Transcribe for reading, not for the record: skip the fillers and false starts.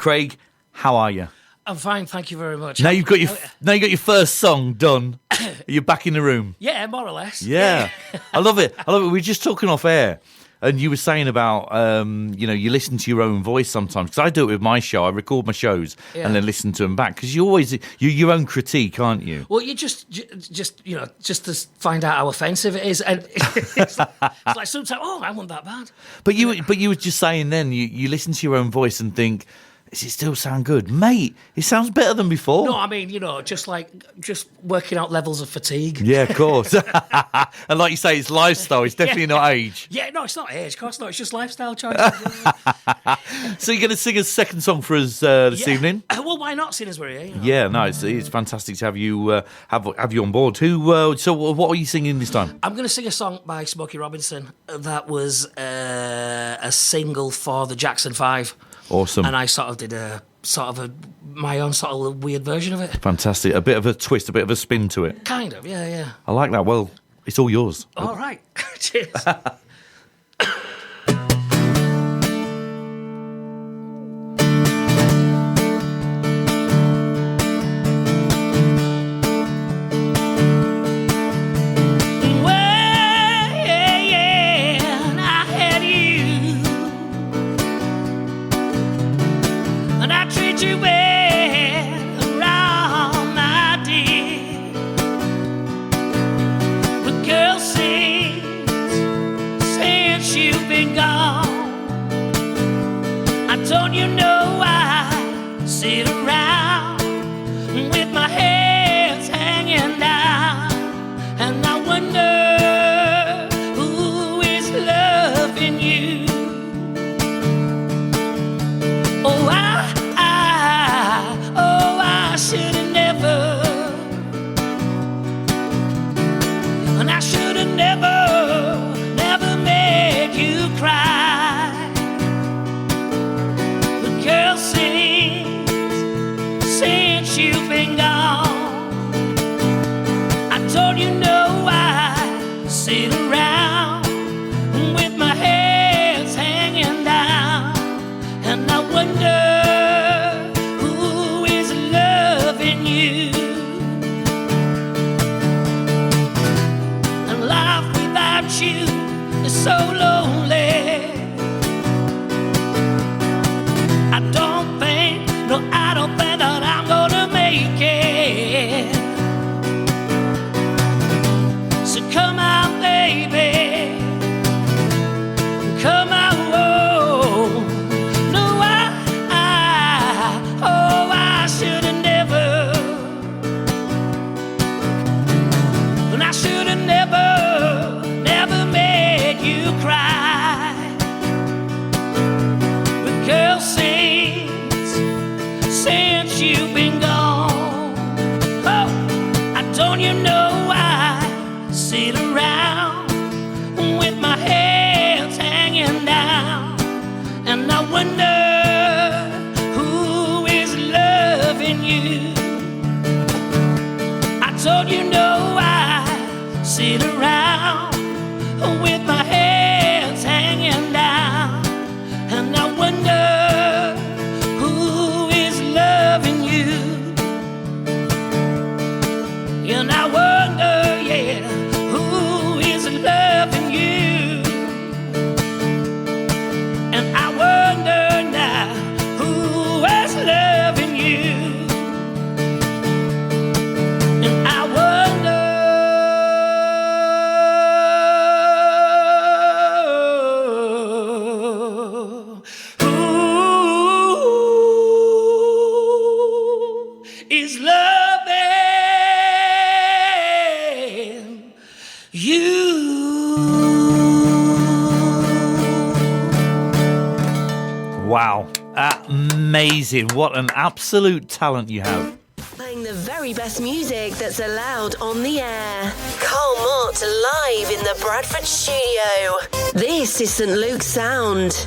Craig, how are you? I'm fine, thank you very much. Now you've got your first song done. You're back in the room. Yeah, more or less. Yeah. I love it. We were just talking off air, and you were saying about you listen to your own voice sometimes, because I do it with my show. I record my shows and then listen to them back, because you're your own critique, aren't you? Well, you just to find out how offensive it is, and it's like sometimes, I wasn't that bad. But you were just saying then you listen to your own voice and think, does it still sound good? Mate, it sounds better than before. No, I mean, just working out levels of fatigue. Yeah, of course. And like you say, it's lifestyle. It's definitely not age. Yeah, no, it's not age, of course not. It's just lifestyle choices. So you're going to sing a second song for us this evening? Well, why not, seeing as we're here? Yeah, no, it's fantastic to have you have you on board. So what are you singing this time? I'm going to sing a song by Smokey Robinson that was a single for the Jackson 5. Awesome. And I sort of did my own sort of weird version of it. Fantastic. A bit of a twist, a bit of a spin to it. Kind of, yeah. I like that. Well, it's all yours. All right. Cheers. Don't you know I sit around with my hands hanging down, and I wonder who is loving you. Oh, I should have never, and I should have never made you cry. Girl sings since you've been gone. I told you no, I sit around with my hands hanging down, and I wonder who is loving you. And life without you is so lonely. I don't think that I'm gonna make it. So come out, baby. Come out, whoa. No, I should have never. And I should have never made you cry. But girl, since you've been gone, don't you know I sit around with my hands hanging down, and I wonder who is loving you. I told you no, I sit around with my hands hanging down, and I wonder loving you. And I wonder, who is loving you? And I wonder now, who is loving you? And I wonder is loving you. Wow, amazing. What an absolute talent you have. Playing the very best music that's allowed on the air. Carl Mott live in the Bradford studio. This is St. Luke's Sound.